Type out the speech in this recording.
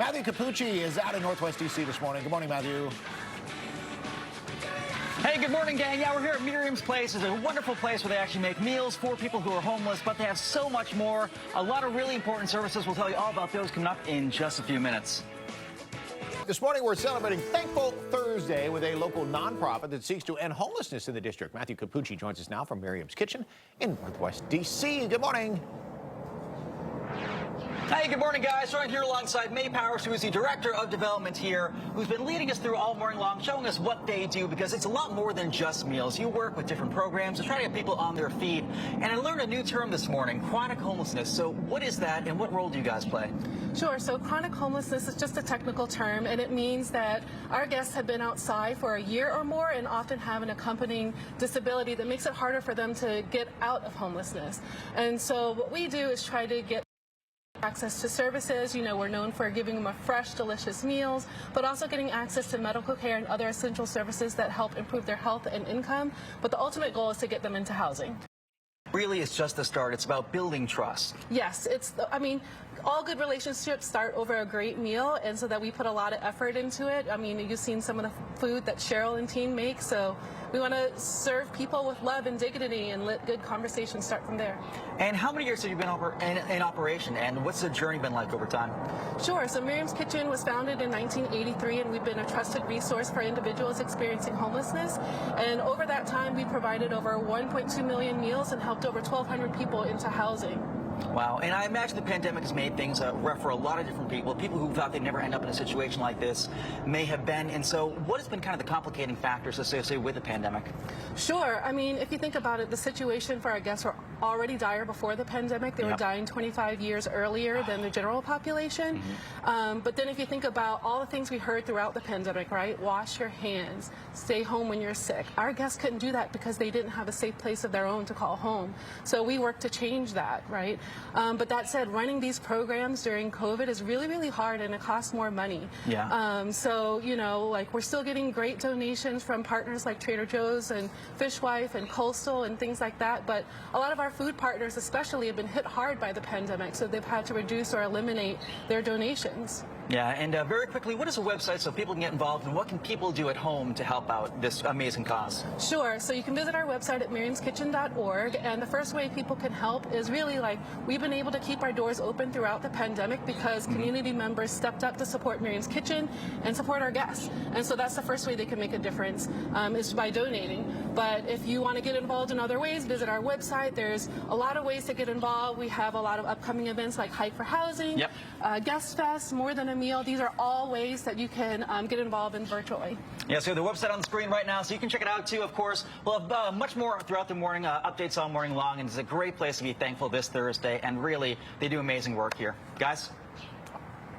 Matthew Cappucci is out in Northwest D.C. this morning. Good morning, Matthew. Hey, good morning, gang. Yeah, we're here at Miriam's place. It's a wonderful place where they actually make meals for people who are homeless, but they have so much more. A lot of really important services. We'll tell you all about those coming up in just a few minutes. This morning, we're celebrating Thankful Thursday with a local nonprofit that seeks to end homelessness in the district. Matthew Cappucci joins us now from Miriam's Kitchen in Northwest D.C. Good morning. Hey, good morning, guys. Right here alongside May Powers, who is the Director of Development here, who's been leading us through all morning long, showing us what they do, because it's a lot more than just meals. You work with different programs to try to get people on their feet. And I learned a new term this morning, chronic homelessness. So what is that, and what role do you guys play? Sure. So chronic homelessness is just a technical term, and it means that our guests have been outside for a year or more and often have an accompanying disability that makes it harder for them to get out of homelessness. And so what we do is try to get access to services. You know, we're known for giving them a fresh, delicious meals, but also getting access to medical care and other essential services that help improve their health and income. But the ultimate goal is to get them into housing. Really, it's just the start. It's about building trust. Yes, I mean, all good relationships start over a great meal, and so that we put a lot of effort into it. I mean, you've seen some of the food that Cheryl and team make, so we want to serve people with love and dignity and let good conversations start from there. And how many years have you been in operation, and what's the journey been like over time? Sure. So Miriam's Kitchen was founded in 1983, and we've been a trusted resource for individuals experiencing homelessness. And over that time, we provided over 1.2 million meals and helped over 1,200 people into housing. Wow, and I imagine the pandemic has made things rough for a lot of different people. People who thought they'd never end up in a situation like this may have been. And so what has been kind of the complicating factors associated with the pandemic? Sure. I mean, if you think about it, the situation for our guests were already dire before the pandemic. They were dying 25 years earlier than the general population. But then if you think about all the things we heard throughout the pandemic, right? Wash your hands, stay home when you're sick. Our guests couldn't do that because they didn't have a safe place of their own to call home. So we worked to change that, right? But that said, running these programs during COVID is really, really hard, and it costs more money. So, you know, like, we're still getting great donations from partners like Trader Joe's and Fishwife and Coastal and things like that. But a lot of our food partners especially have been hit hard by the pandemic, so they've had to reduce or eliminate their donations. Yeah, and very quickly, what is a website so people can get involved, and what can people do at home to help out this amazing cause? Sure. So you can visit our website at miriamskitchen.org, and the first way people can help is really, like, we've been able to keep our doors open throughout the pandemic because community members stepped up to support Miriam's Kitchen and support our guests. And so that's the first way they can make a difference, is by donating. But if you want to get involved in other ways, visit our website. There's a lot of ways to get involved. We have a lot of upcoming events like Hike for Housing, Guest Fest, More Than a Meal. These are all ways that you can get involved in virtually. Yeah, so the website on the screen right now, so you can check it out too, of course. We'll have much more throughout the morning, updates all morning long, and it's a great place to be thankful this Thursday, and really, they do amazing work here. Guys?